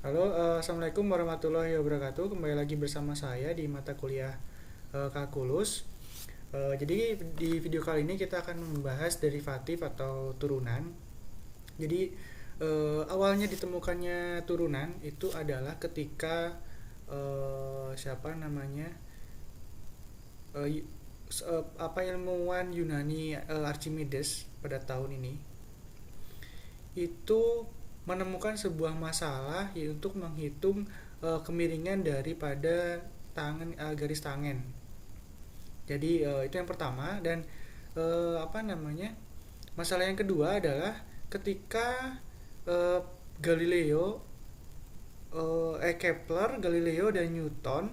Halo, Assalamualaikum warahmatullahi wabarakatuh. Kembali lagi bersama saya di mata kuliah Kalkulus. Jadi di video kali ini kita akan membahas derivatif atau turunan. Jadi awalnya ditemukannya turunan itu adalah ketika siapa namanya apa ilmuwan Yunani Archimedes pada tahun ini itu menemukan sebuah masalah yaitu untuk menghitung kemiringan daripada garis tangen. Jadi itu yang pertama dan apa namanya? Masalah yang kedua adalah ketika eh, Galileo Kepler, Galileo dan Newton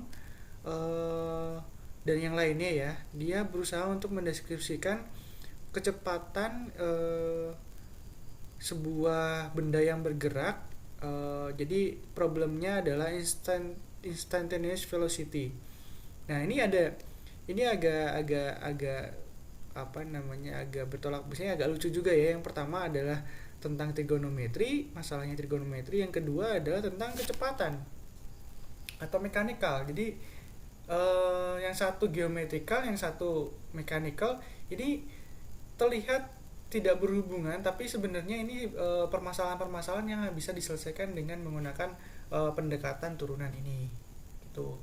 eh, dan yang lainnya ya, dia berusaha untuk mendeskripsikan kecepatan sebuah benda yang bergerak. Jadi problemnya adalah instantaneous velocity. Nah ini agak apa namanya, agak bertolak belakang, agak lucu juga ya. Yang pertama adalah tentang trigonometri, masalahnya trigonometri. Yang kedua adalah tentang kecepatan atau mekanikal. Jadi yang satu geometrikal, yang satu mechanical. Ini terlihat tidak berhubungan, tapi sebenarnya ini permasalahan-permasalahan yang bisa diselesaikan dengan menggunakan pendekatan turunan ini. Gitu.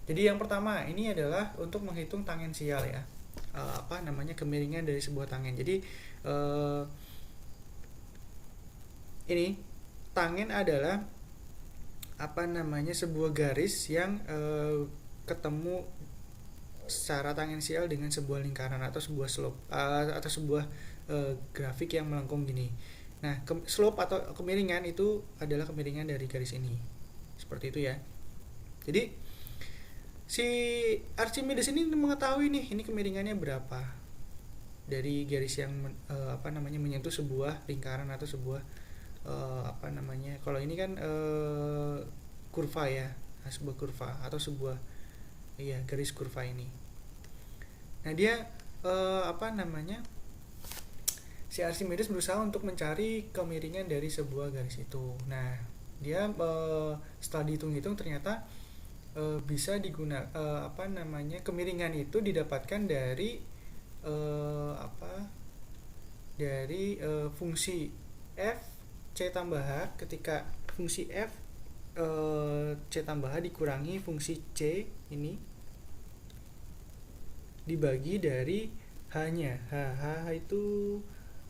Jadi yang pertama ini adalah untuk menghitung tangensial ya. Apa namanya, kemiringan dari sebuah tangen. Jadi ini tangen adalah apa namanya, sebuah garis yang ketemu secara tangensial dengan sebuah lingkaran atau sebuah slope atau sebuah grafik yang melengkung gini. Nah, slope atau kemiringan itu adalah kemiringan dari garis ini. Seperti itu ya. Jadi si Archimedes ini mengetahui nih, ini kemiringannya berapa dari garis yang apa namanya, menyentuh sebuah lingkaran atau sebuah apa namanya, kalau ini kan kurva ya, sebuah kurva atau sebuah, iya, garis kurva ini. Nah dia apa namanya, si Archimedes berusaha untuk mencari kemiringan dari sebuah garis itu. Nah dia setelah dihitung-hitung ternyata bisa digunakan apa namanya, kemiringan itu didapatkan dari apa, dari fungsi f c tambah h, ketika fungsi f c tambah h dikurangi fungsi c ini dibagi dari h-nya. H itu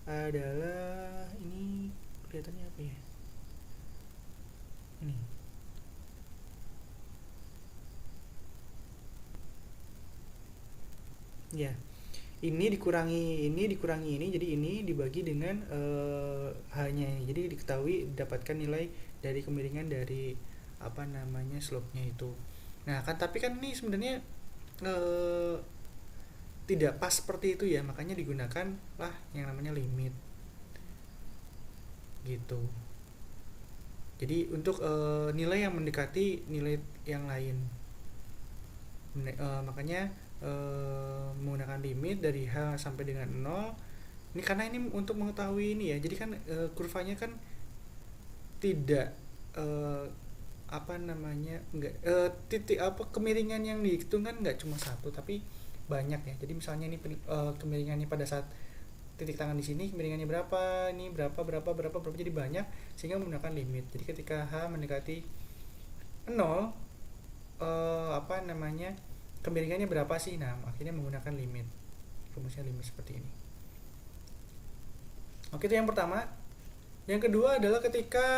adalah, ini kelihatannya apa ya? Ini. Ya. Ini dikurangi ini, jadi ini dibagi dengan h-nya ini. Jadi diketahui dapatkan nilai dari kemiringan dari apa namanya, slope-nya itu. Nah, kan tapi kan ini sebenarnya tidak pas seperti itu ya, makanya digunakan lah yang namanya limit gitu. Jadi untuk nilai yang mendekati nilai yang lain, makanya menggunakan limit dari h sampai dengan 0. Ini karena ini untuk mengetahui ini ya, jadi kan kurvanya kan tidak apa namanya, enggak titik apa, kemiringan yang dihitung kan nggak cuma satu tapi banyak ya. Jadi misalnya ini kemiringannya pada saat titik tangan di sini kemiringannya berapa, ini berapa, jadi banyak, sehingga menggunakan limit. Jadi ketika h mendekati 0 apa namanya, kemiringannya berapa sih, nah akhirnya menggunakan limit, rumusnya limit seperti ini. Oke, itu yang pertama. Yang kedua adalah ketika,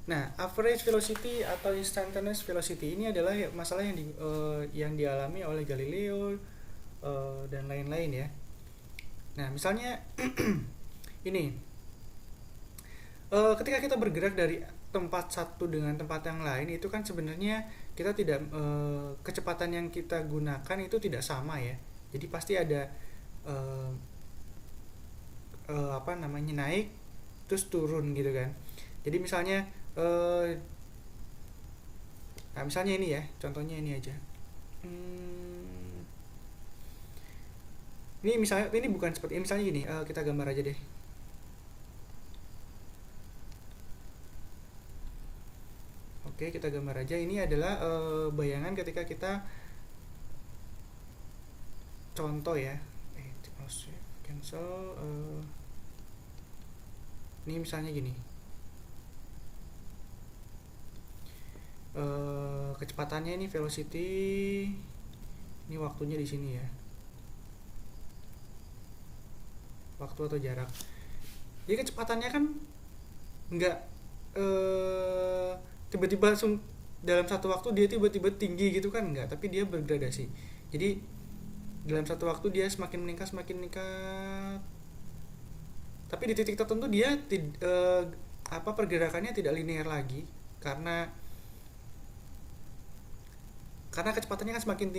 nah, average velocity atau instantaneous velocity ini adalah masalah yang dialami oleh Galileo dan lain-lain ya. Nah, misalnya ini ketika kita bergerak dari tempat satu dengan tempat yang lain, itu kan sebenarnya kita tidak kecepatan yang kita gunakan itu tidak sama ya. Jadi pasti ada apa namanya, naik terus turun gitu kan. Jadi misalnya nah misalnya ini ya, contohnya ini aja. Ini misalnya, ini bukan seperti ini, misalnya gini, kita gambar aja deh. Oke, kita gambar aja. Ini adalah bayangan ketika kita contoh ya. Cancel. Ini misalnya gini. Kecepatannya ini velocity. Ini waktunya di sini ya. Waktu atau jarak. Jadi kecepatannya kan nggak tiba-tiba langsung dalam satu waktu dia tiba-tiba tinggi gitu kan, enggak, tapi dia bergradasi. Jadi dalam satu waktu dia semakin meningkat, tapi di titik tertentu dia pergerakannya tidak linear lagi karena kecepatannya kan semakin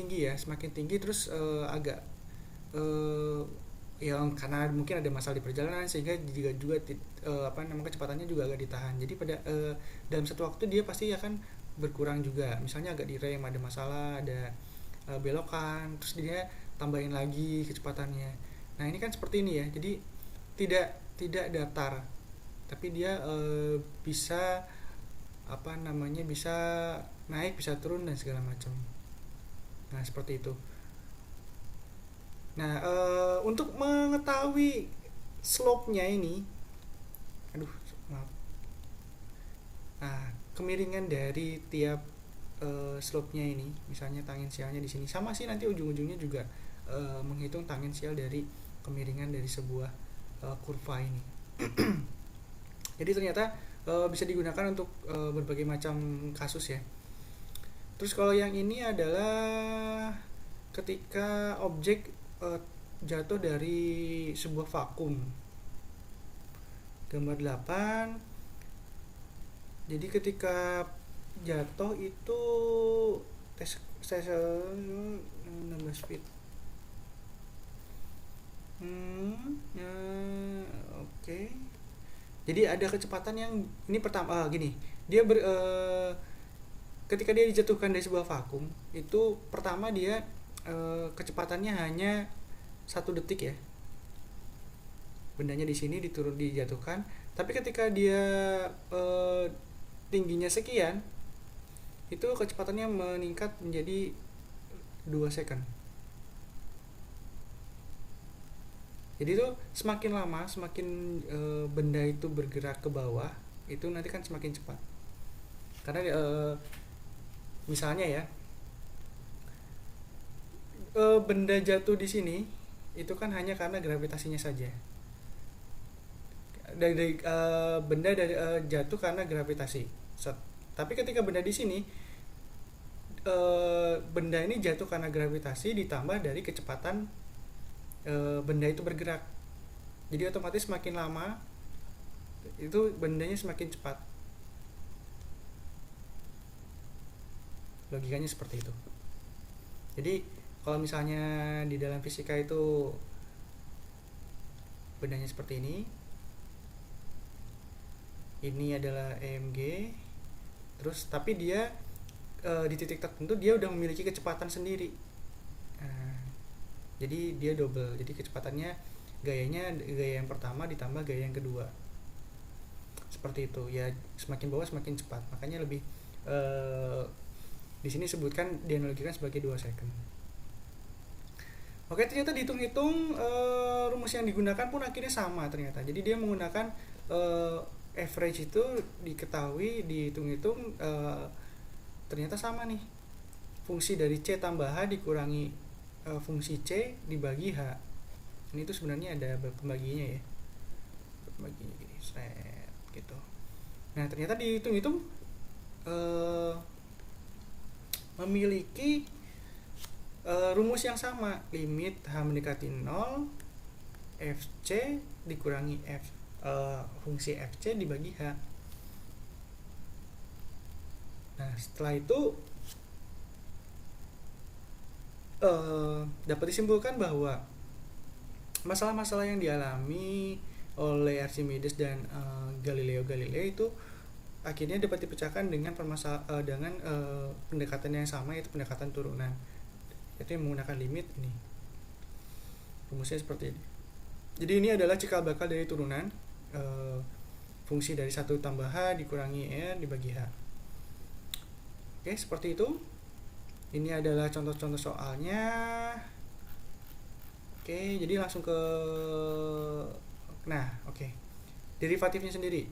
tinggi terus agak yang karena mungkin ada masalah di perjalanan sehingga juga kecepatannya juga agak ditahan. Jadi pada dalam satu waktu dia pasti akan berkurang juga. Misalnya agak direm, ada masalah, ada belokan, terus dia tambahin lagi kecepatannya. Nah, ini kan seperti ini ya. Jadi tidak datar, tapi dia bisa bisa naik, bisa turun dan segala macam. Nah, seperti itu. Nah, untuk mengetahui slope-nya ini, kemiringan dari tiap slope-nya ini, misalnya tangensialnya di sini sama sih, nanti ujung-ujungnya juga menghitung tangensial dari kemiringan dari sebuah kurva ini. Jadi ternyata bisa digunakan untuk berbagai macam kasus ya. Terus kalau yang ini adalah ketika objek jatuh dari sebuah vakum. Gambar 8. Jadi ketika jatuh itu tes 16 feet. Oke. Jadi ada kecepatan yang ini pertama gini. Dia ketika dia dijatuhkan dari sebuah vakum, itu pertama dia kecepatannya hanya 1 detik ya. Bendanya di sini dijatuhkan, tapi ketika dia tingginya sekian, itu kecepatannya meningkat menjadi 2 second. Jadi itu semakin lama, semakin benda itu bergerak ke bawah, itu nanti kan semakin cepat. Karena misalnya ya, benda jatuh di sini itu kan hanya karena gravitasinya saja. Benda jatuh karena gravitasi. Tapi ketika benda di sini, benda ini jatuh karena gravitasi ditambah dari kecepatan benda itu bergerak. Jadi otomatis semakin lama itu bendanya semakin cepat. Logikanya seperti itu. Jadi kalau misalnya di dalam fisika itu bendanya seperti ini adalah EMG, terus tapi dia di titik tertentu dia udah memiliki kecepatan sendiri. Jadi dia double, jadi kecepatannya gaya yang pertama ditambah gaya yang kedua, seperti itu ya. Semakin bawah semakin cepat, makanya lebih di sini sebutkan dianalogikan sebagai 2 second. Oke, ternyata dihitung-hitung rumus yang digunakan pun akhirnya sama ternyata. Jadi dia menggunakan average itu diketahui, dihitung-hitung ternyata sama nih. Fungsi dari C tambah H dikurangi fungsi C dibagi H. Ini tuh sebenarnya ada pembagiannya ya. Pembagiannya gini, gitu. Nah, ternyata dihitung-hitung memiliki rumus yang sama, limit H mendekati 0 FC dikurangi fungsi FC dibagi H. Nah, setelah itu dapat disimpulkan bahwa masalah-masalah yang dialami oleh Archimedes dan Galileo Galilei itu akhirnya dapat dipecahkan dengan pendekatan yang sama, yaitu pendekatan turunan, yaitu yang menggunakan limit ini. Rumusnya seperti ini. Jadi ini adalah cikal bakal dari turunan, fungsi dari 1 tambah H dikurangi R dibagi H. Oke, seperti itu. Ini adalah contoh-contoh soalnya. Oke, jadi langsung ke derivatifnya sendiri.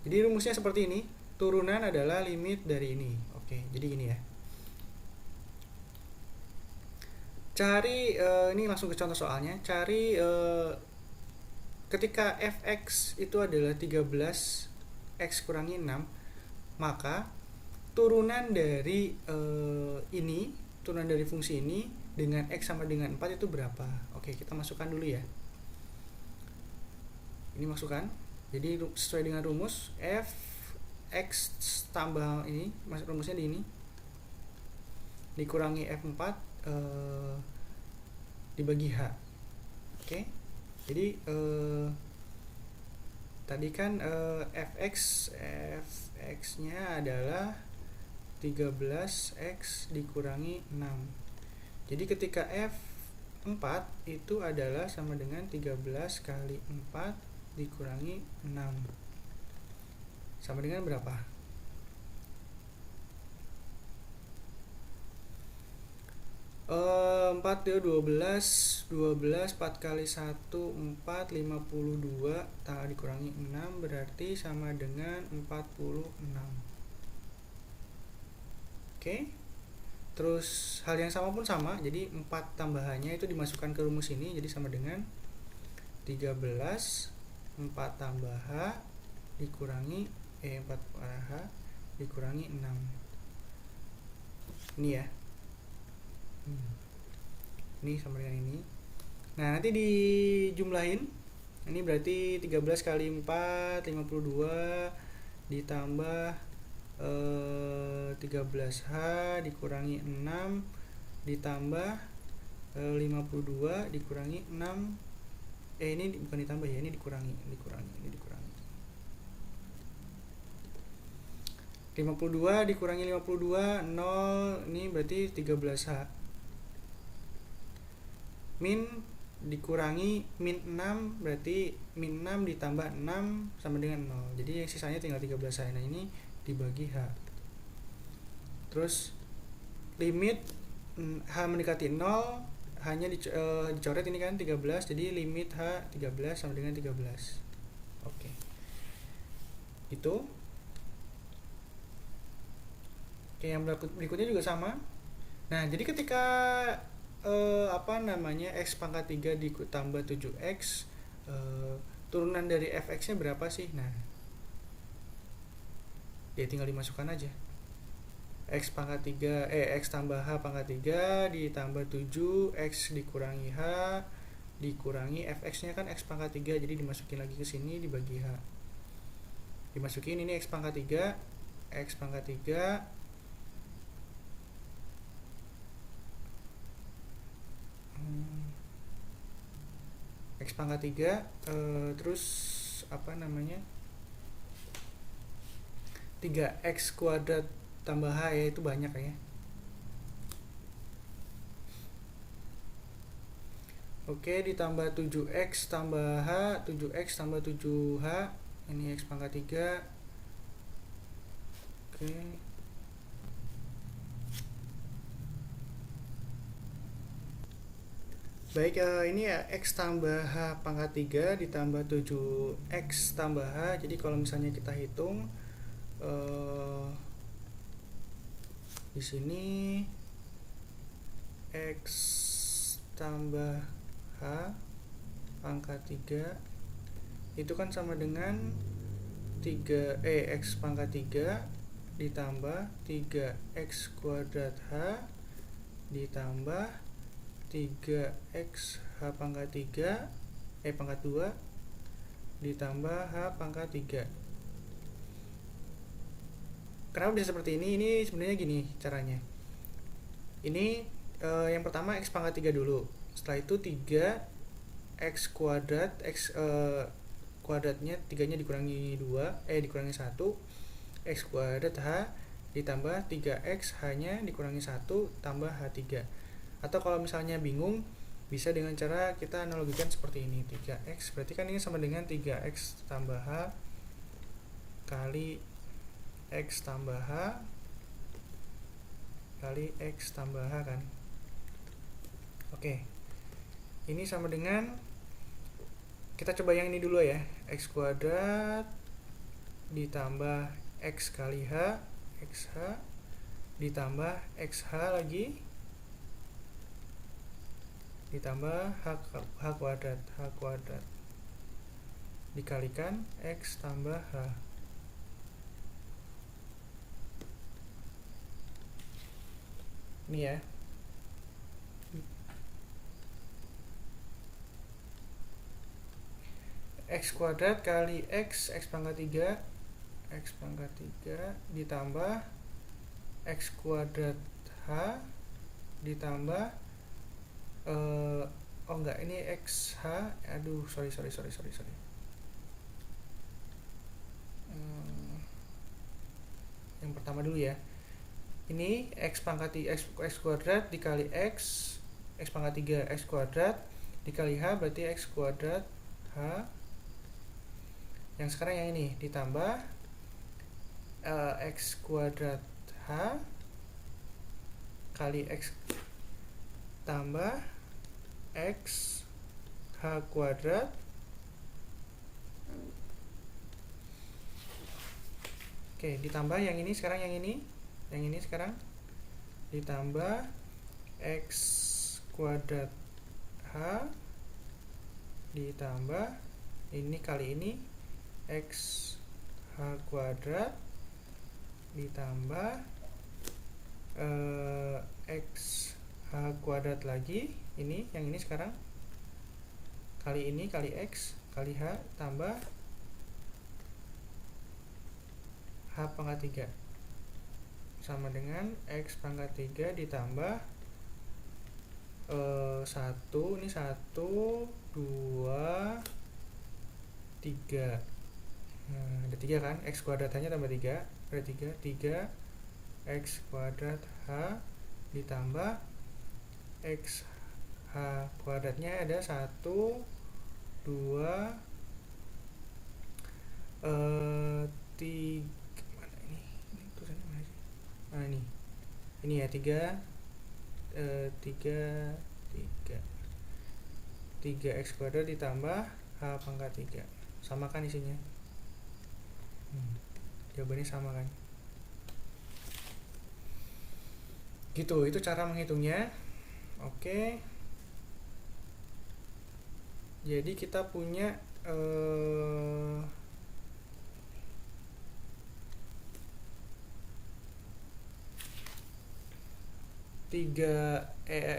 Jadi rumusnya seperti ini. Turunan adalah limit dari ini. Oke, jadi gini ya. Cari ini langsung ke contoh soalnya. Cari ketika fx itu adalah 13 x kurangi 6, maka turunan dari turunan dari fungsi ini dengan x sama dengan 4 itu berapa? Oke, kita masukkan dulu ya. Ini masukkan. Jadi sesuai dengan rumus f x tambah ini, rumusnya di ini, dikurangi f4 dibagi h. Oke. Jadi tadi kan fx-nya adalah 13x dikurangi 6. Jadi ketika f4 itu adalah sama dengan 13 kali 4 dikurangi 6. Sama dengan berapa? 4 itu 12 4 kali 1 4 52 dikurangi 6 berarti sama dengan 46. Oke. Terus hal yang sama pun sama, jadi 4 tambahannya itu dimasukkan ke rumus ini, jadi sama dengan 13 4 tambah h dikurangi 4 h dikurangi 6. Ini ya. Ini sama dengan ini. Nah, nanti dijumlahin. Ini berarti 13 kali 4 52 ditambah 13h dikurangi 6 ditambah 52 dikurangi 6. Ini bukan ditambah ya, ini dikurangi. 52 dikurangi 52 0, ini berarti 13h. Min dikurangi min 6 berarti min 6 ditambah 6 sama dengan 0. Jadi yang sisanya tinggal 13h. Nah, ini dibagi h. Terus limit h mendekati 0 hanya dicoret ini kan 13. Jadi limit h 13 sama dengan 13. Oke. Itu. Oke, yang berikutnya juga sama. Nah, jadi ketika x pangkat 3 ditambah 7x, turunan dari fx nya berapa sih? Nah, ya tinggal dimasukkan aja. X tambah h pangkat 3 ditambah 7 x dikurangi h dikurangi fx nya kan x pangkat 3, jadi dimasukin lagi ke sini dibagi h. Dimasukin ini x pangkat 3 x pangkat 3 x pangkat 3 terus 3x kuadrat tambah h, ya itu banyak ya. Oke, ditambah 7x tambah h, 7x tambah 7h, ini x pangkat 3. Oke. Baik, ini ya x tambah h pangkat 3 ditambah 7x tambah h. Jadi kalau misalnya kita hitung di sini x tambah h pangkat 3 itu kan sama dengan x pangkat 3 ditambah 3x kuadrat h ditambah 3x h pangkat 3 pangkat 2 ditambah h pangkat 3. Kenapa bisa seperti ini? Ini sebenarnya gini caranya. Ini yang pertama x pangkat 3 dulu. Setelah itu 3x kuadrat, x kuadratnya 3-nya dikurangi 2, dikurangi 1, x kuadrat h ditambah 3x h-nya dikurangi 1 tambah h3. Atau kalau misalnya bingung, bisa dengan cara kita analogikan seperti ini. 3x berarti kan ini sama dengan 3x tambah h kali x tambah h kali X tambah H kan. Oke, ini sama dengan, kita coba yang ini dulu ya, X kuadrat ditambah X kali H, XH ditambah XH lagi ditambah H kuadrat dikalikan X tambah H. Ini ya, X kuadrat kali X pangkat 3 ditambah X kuadrat H ditambah oh enggak, ini XH, aduh sorry yang pertama dulu ya. Ini X kuadrat dikali X pangkat 3 X kuadrat dikali H berarti X kuadrat H. Yang sekarang yang ini ditambah X kuadrat H kali X tambah X H kuadrat oke, ditambah yang ini sekarang sekarang ditambah X kuadrat H ditambah ini kali ini X H kuadrat ditambah X H kuadrat lagi, ini yang ini sekarang kali ini kali X kali H tambah H pangkat 3 sama dengan X pangkat 3 ditambah 1, ini 1, 2, 3. Nah, ada 3 kan, X kuadrat hanya tambah 3, ada 3 X kuadrat H ditambah X H kuadratnya ada 1, 2, 3, mana ini tulisannya mana sih? Nah ini ya 3 X kuadrat ditambah H pangkat 3, sama kan isinya? Jawabannya sama kan? Gitu, itu cara menghitungnya. Oke, jadi kita punya 3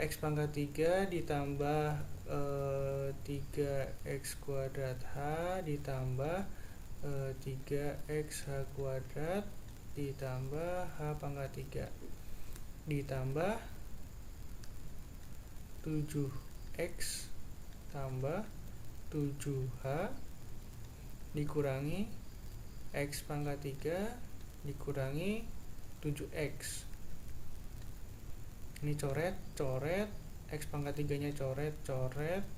X pangkat 3 ditambah 3X kuadrat H ditambah 3X H kuadrat ditambah H pangkat 3 ditambah 7X tambah 7H dikurangi X pangkat 3 dikurangi 7X. Ini coret X pangkat 3 nya coret,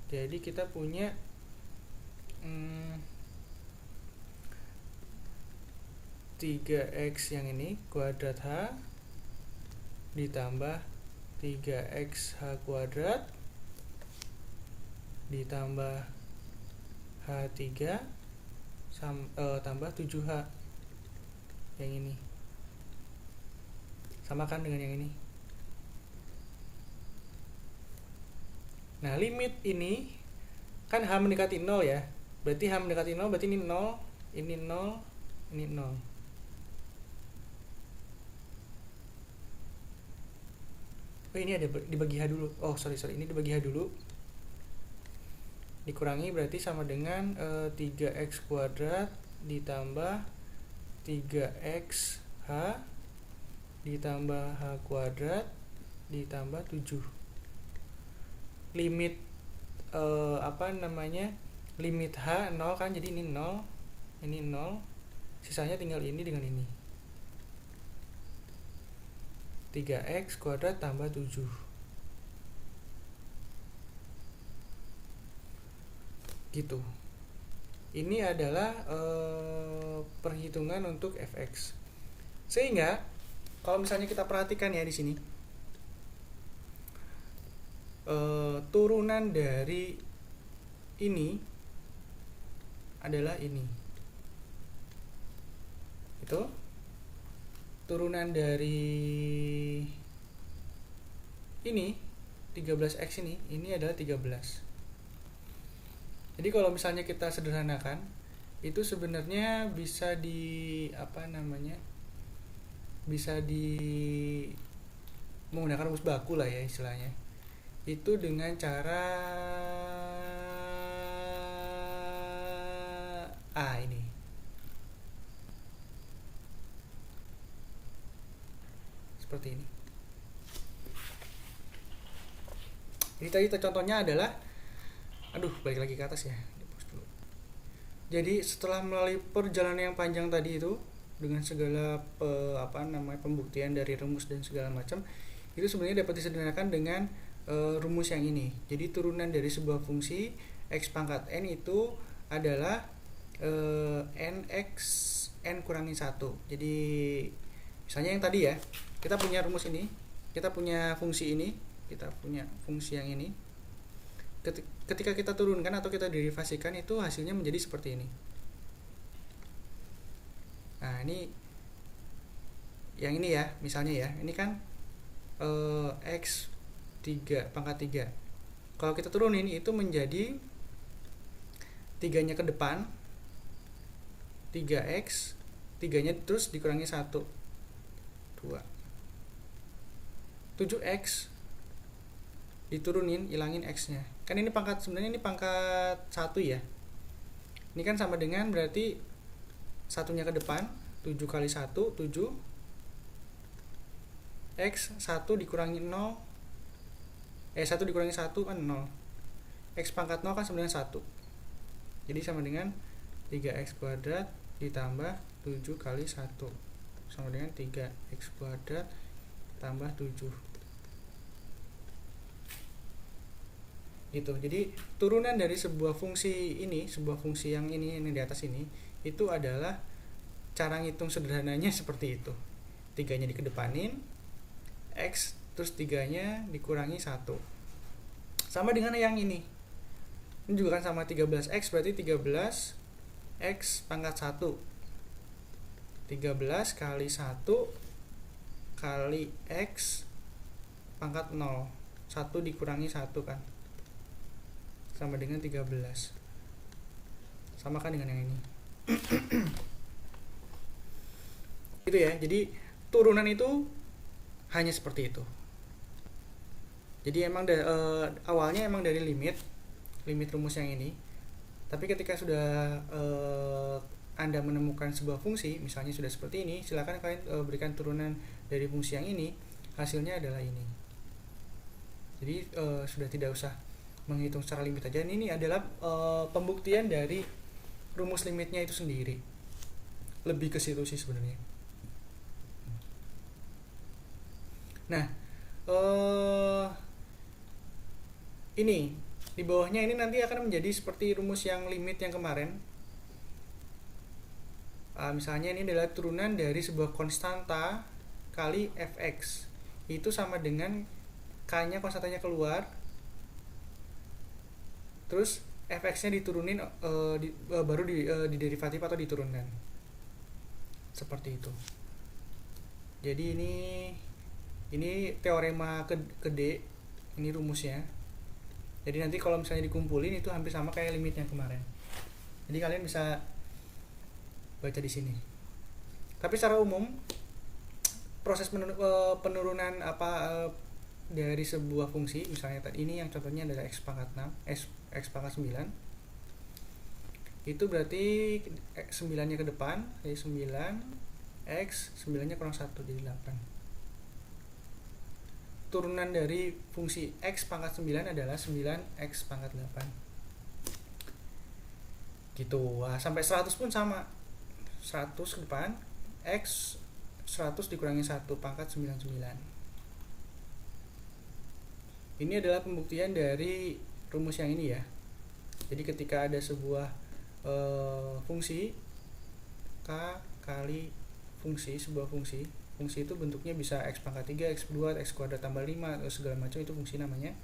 jadi kita punya 3X yang ini kuadrat H ditambah 3X H kuadrat ditambah H3 tambah 7H yang ini, samakan dengan yang ini. Nah, limit ini kan H mendekati 0 ya, berarti H mendekati 0 berarti ini 0, ini 0, ini 0. Oh, ini ada dibagi H dulu. Oh, sorry, ini dibagi H dulu. Dikurangi berarti sama dengan 3X kuadrat ditambah 3X H ditambah H kuadrat ditambah 7. Limit limit H 0 kan, jadi ini 0, ini 0, sisanya tinggal ini dengan ini. 3X kuadrat tambah 7. Gitu. Ini adalah perhitungan untuk fx. Sehingga kalau misalnya kita perhatikan ya di sini, turunan dari ini adalah ini. Itu turunan dari ini 13x ini adalah 13. Jadi kalau misalnya kita sederhanakan, itu sebenarnya bisa bisa menggunakan rumus baku lah ya istilahnya. Itu dengan cara ini. Seperti ini. Ini tadi contohnya adalah balik lagi ke atas ya. Jadi setelah melalui perjalanan yang panjang tadi itu dengan segala pembuktian dari rumus dan segala macam, itu sebenarnya dapat disederhanakan dengan rumus yang ini. Jadi turunan dari sebuah fungsi x pangkat n itu adalah nx n kurangi 1. Jadi misalnya yang tadi ya, kita punya rumus ini, kita punya fungsi ini, kita punya fungsi yang ini. Ketika kita turunkan atau kita derivasikan, itu hasilnya menjadi seperti ini. Nah, ini yang ini ya, misalnya ya, ini kan x 3 pangkat 3. Kalau kita turunin itu menjadi 3-nya ke depan 3x, 3-nya terus dikurangi 1 2 7x diturunin, ilangin x-nya. Kan ini sebenarnya ini pangkat 1 ya. Ini kan sama dengan berarti 1-nya ke depan 7 kali 1 7 x 1 dikurangi 0 1 dikurangi 1 kan 0. X pangkat 0 kan sama dengan 1. Jadi sama dengan 3x kuadrat ditambah 7 kali 1 sama dengan 3x kuadrat tambah 7. Gitu. Jadi turunan dari sebuah fungsi ini, sebuah fungsi yang ini di atas ini, itu adalah cara ngitung sederhananya seperti itu. 3-nya dikedepanin, x terus 3-nya dikurangi 1. Sama dengan yang ini. Ini juga kan sama 13x, berarti 13x pangkat 1. 13 kali 1 kali x pangkat 0. 1 dikurangi 1 kan. Sama dengan 13. Samakan dengan yang ini. Gitu ya. Jadi turunan itu hanya seperti itu. Jadi emang awalnya emang dari limit rumus yang ini. Tapi ketika sudah Anda menemukan sebuah fungsi, misalnya sudah seperti ini, silakan kalian berikan turunan dari fungsi yang ini, hasilnya adalah ini. Jadi sudah tidak usah menghitung secara limit aja. Ini adalah pembuktian dari rumus limitnya itu sendiri. Lebih ke situ sih sebenarnya. Nah, ini di bawahnya ini nanti akan menjadi seperti rumus yang limit yang kemarin. Misalnya ini adalah turunan dari sebuah konstanta kali fx. Itu sama dengan k-nya konstantanya keluar, terus fx-nya diturunin baru di derivatif atau diturunkan. Seperti itu. Jadi ini teorema ke D, ini rumusnya. Jadi nanti kalau misalnya dikumpulin itu hampir sama kayak limitnya kemarin. Jadi kalian bisa baca di sini. Tapi secara umum proses penurunan dari sebuah fungsi, misalnya tadi ini yang contohnya adalah x pangkat 6, x pangkat 9. Itu berarti 9-nya ke depan, jadi 9 x, 9-nya kurang 1 jadi 8. Turunan dari fungsi x pangkat 9 adalah 9x pangkat 8. Gitu. Wah, sampai 100 pun sama. 100 ke depan, x 100 dikurangi 1 pangkat 99. Ini adalah pembuktian dari rumus yang ini ya. Jadi ketika ada sebuah fungsi k kali sebuah fungsi itu bentuknya bisa x pangkat 3, x2, x kuadrat tambah 5 atau segala macam, itu fungsi namanya.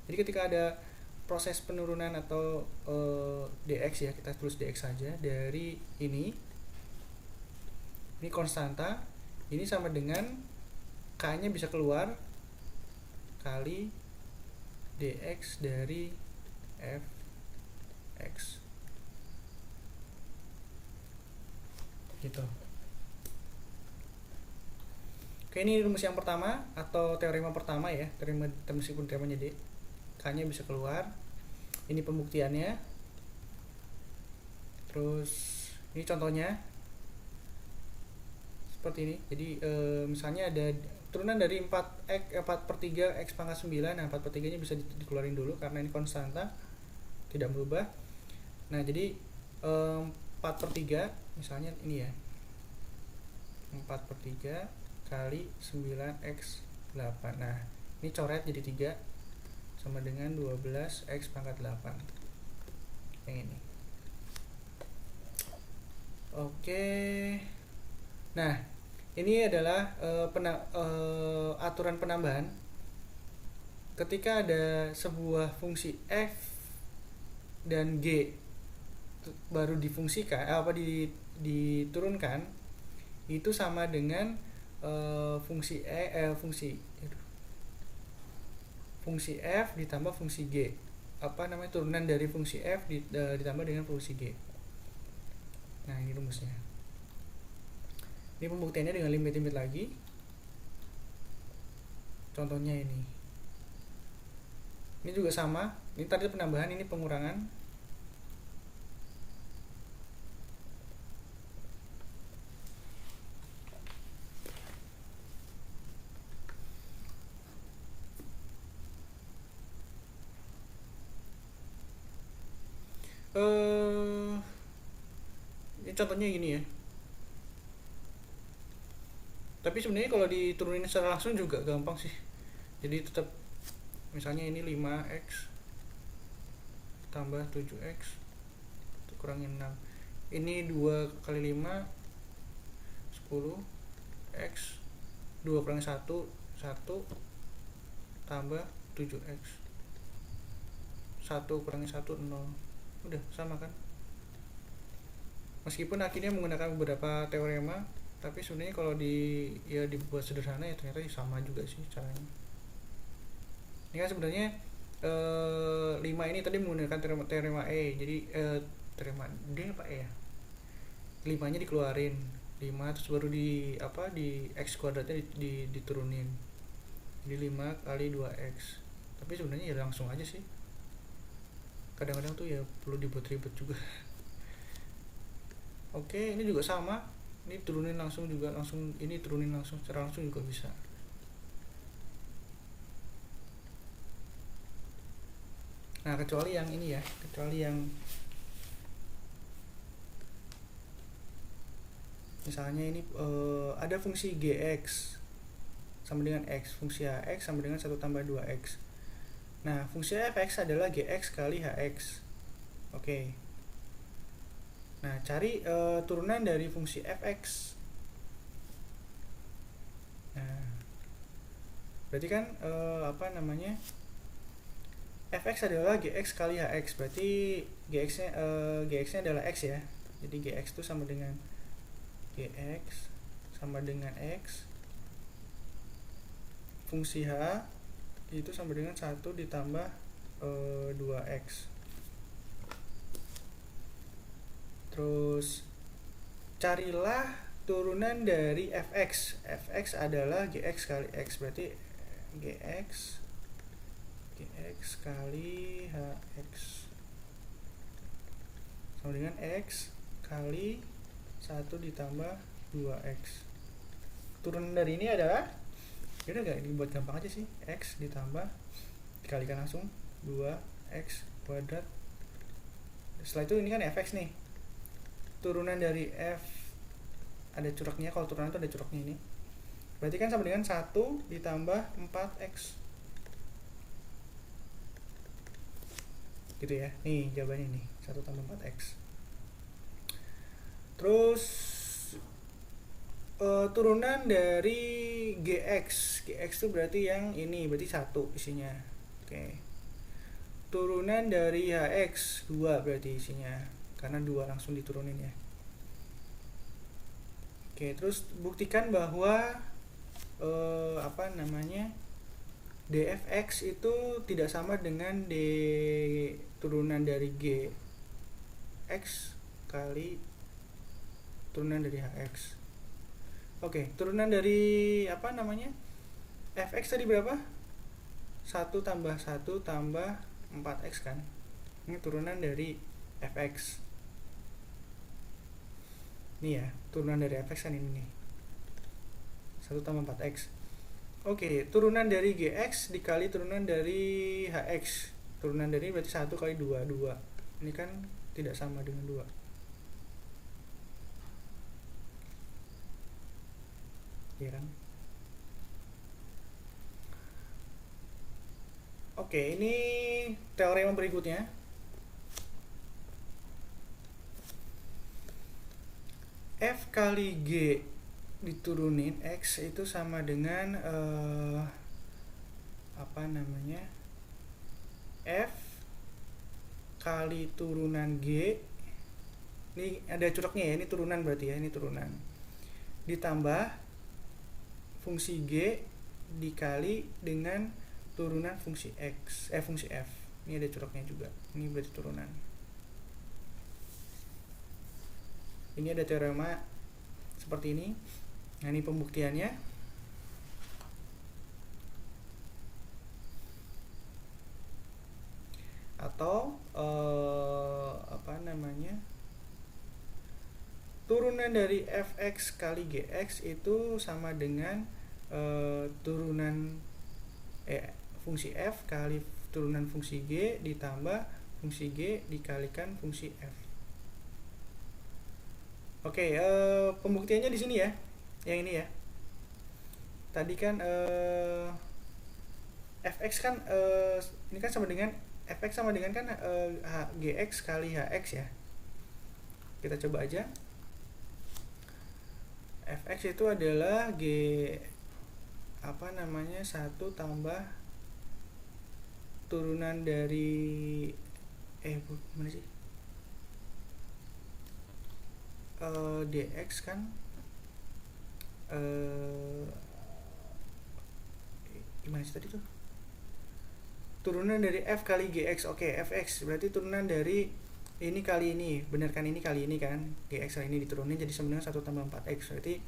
Jadi ketika ada proses penurunan atau dx ya, kita tulis dx saja dari ini konstanta, ini sama dengan k-nya bisa keluar kali dx dari fx gitu. Oke, ini rumus yang pertama atau teorema pertama ya, meskipun teoremanya D, k-nya bisa keluar. Ini pembuktiannya. Terus ini contohnya seperti ini. Jadi misalnya ada turunan dari 4/3 x pangkat 9. Nah, 4/3 nya bisa dikeluarin dulu karena ini konstanta, tidak berubah. Nah, jadi 4/3 misalnya ini ya, 4/3 kali 9x 8. Nah, ini coret jadi 3 sama dengan 12x pangkat 8 yang ini. Oke. Nah, ini adalah aturan penambahan. Ketika ada sebuah fungsi f dan g baru difungsikan, diturunkan, itu sama dengan fungsi f ditambah fungsi g, turunan dari fungsi f ditambah dengan fungsi g. Nah, ini rumusnya. Ini pembuktiannya dengan limit lagi. Contohnya ini juga sama. Ini tadi penambahan, ini pengurangan. Ini contohnya gini ya. Tapi sebenarnya kalau diturunin secara langsung juga gampang sih. Jadi tetap misalnya ini 5x tambah 7x kurangin 6. Ini 2 kali 5 10x, 2 kurangi 1 1 tambah 7x, 1 kurangi 1 0. Udah sama kan? Meskipun akhirnya menggunakan beberapa teorema, tapi sebenarnya kalau dibuat sederhana ya ternyata sama juga sih caranya. Ini kan sebenarnya 5 ini tadi menggunakan teorema E. Jadi teorema D apa E ya? 5 nya dikeluarin, 5 terus baru di x kuadratnya diturunin. Jadi 5 kali 2x. Tapi sebenarnya ya langsung aja sih. Kadang-kadang tuh ya perlu dibuat ribet juga. Oke, ini juga sama. Ini turunin langsung juga, ini turunin langsung, secara langsung juga bisa. Nah, kecuali yang ini ya, misalnya ini ada fungsi gx sama dengan x, fungsi hx sama dengan 1 tambah 2x. Nah, fungsi fx adalah gx kali hx. Oke. Nah, cari turunan dari fungsi fx. Nah, berarti kan fx adalah gx kali hx, berarti gx-nya adalah x ya. Jadi gx itu sama dengan gx sama dengan x, fungsi h itu sama dengan 1 ditambah 2x. Terus carilah turunan dari fx. Fx adalah gx kali x, berarti gx kali hx sama dengan x kali 1 ditambah 2x. Turunan dari ini adalah, ya udah dibuat gampang aja sih, x ditambah dikalikan langsung 2x kuadrat. Setelah itu ini kan fx nih, turunan dari f ada coraknya, kalau turunan itu ada coraknya ini, berarti kan sama dengan 1 ditambah 4x gitu ya. Nih jawabannya nih, 1 tambah 4x. Terus turunan dari gx itu berarti yang ini, berarti 1 isinya. Oke. turunan dari HX 2 berarti isinya, karena 2 langsung diturunin ya. Oke, terus buktikan bahwa dfx itu tidak sama dengan d turunan dari g x kali turunan dari hx. Oke, turunan dari fx tadi berapa? 1 tambah 1 tambah 4x kan. Ini turunan dari fx. Ini ya, turunan dari fx kan ini nih. 1 tambah 4x. Oke, turunan dari gx dikali turunan dari hx. Turunan dari berarti 1 kali 2, 2. Ini kan tidak sama dengan 2. Iya kan? Oke, ini teorema berikutnya. F kali G diturunin X itu sama dengan F kali turunan G. Ini ada curugnya ya, ini turunan berarti ya, ini turunan. Ditambah fungsi G dikali dengan turunan fungsi X, fungsi F. Ini ada curugnya juga. Ini berarti turunan. Ini ada teorema seperti ini. Nah, ini pembuktiannya. Atau turunan dari fx kali gx itu sama dengan turunan fungsi f kali turunan fungsi g ditambah fungsi g dikalikan fungsi f. Oke, pembuktiannya di sini ya, yang ini ya. Tadi kan fx kan ini kan sama dengan fx sama dengan kan gx kali hx ya. Kita coba aja. Fx itu adalah g 1 tambah turunan dari mana sih? Dx kan gimana sih tadi tuh? Turunan dari f kali gx. Oke, fx berarti turunan dari ini kali ini, benar kan, ini kali ini kan, gx kali ini diturunin jadi sama dengan 1 tambah 4x. Berarti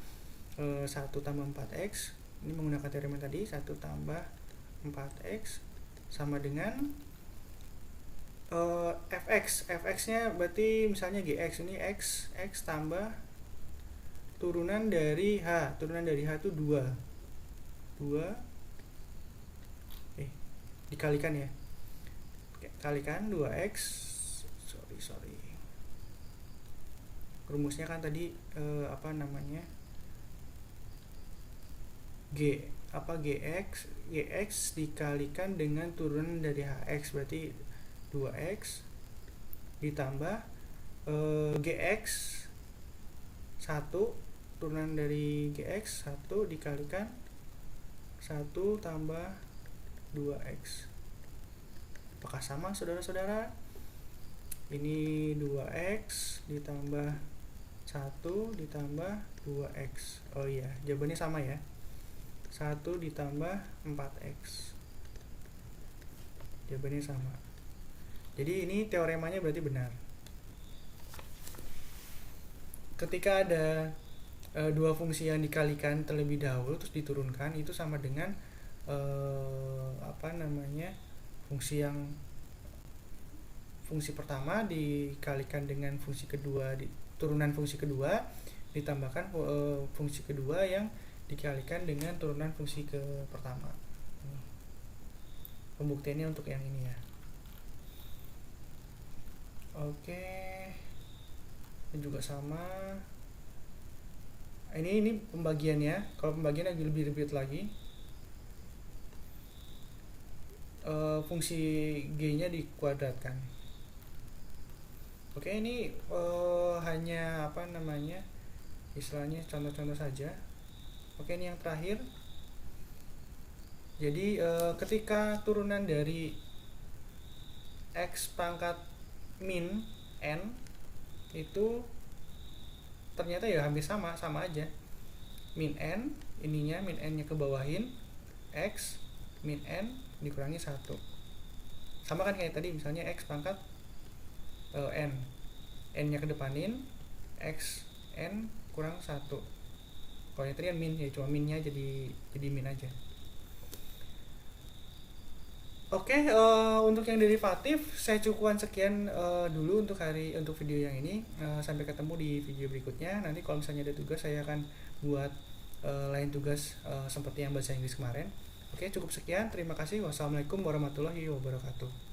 1 tambah 4x ini menggunakan teorema tadi, 1 tambah 4x sama dengan fx nya berarti misalnya gx, ini x tambah turunan dari h itu 2 dikalikan ya. Oke, kalikan 2x, sorry rumusnya kan tadi gx dikalikan dengan turunan dari hx, berarti 2x ditambah gx 1 turunan dari gx 1 dikalikan 1 tambah 2x. Apakah sama saudara-saudara? Ini 2x ditambah 1 ditambah 2x. Oh iya, jawabannya sama ya. 1 ditambah 4x. Jawabannya sama. Jadi ini teoremanya berarti benar. Ketika ada dua fungsi yang dikalikan terlebih dahulu terus diturunkan, itu sama dengan fungsi pertama dikalikan dengan fungsi kedua, turunan fungsi kedua ditambahkan fungsi kedua yang dikalikan dengan turunan fungsi ke pertama. Pembuktiannya untuk yang ini ya. Oke, ini juga sama. Ini pembagiannya. Kalau pembagian lebih ribet lagi. Fungsi g-nya dikuadratkan. Oke, ini hanya istilahnya contoh-contoh saja. Oke, ini yang terakhir. Jadi ketika turunan dari X pangkat min N itu ternyata ya hampir sama aja. Min N, ininya min N nya ke bawahin, X min N dikurangi 1. Sama kan kayak tadi, misalnya X pangkat N nya ke depanin, X N kurang 1. Kalau yang tadi kan min, ya cuma minnya jadi min aja. Oke, untuk yang derivatif saya cukupkan sekian dulu untuk video yang ini. Sampai ketemu di video berikutnya. Nanti kalau misalnya ada tugas, saya akan buat lain tugas seperti yang bahasa Inggris kemarin. Oke, cukup sekian. Terima kasih. Wassalamualaikum warahmatullahi wabarakatuh.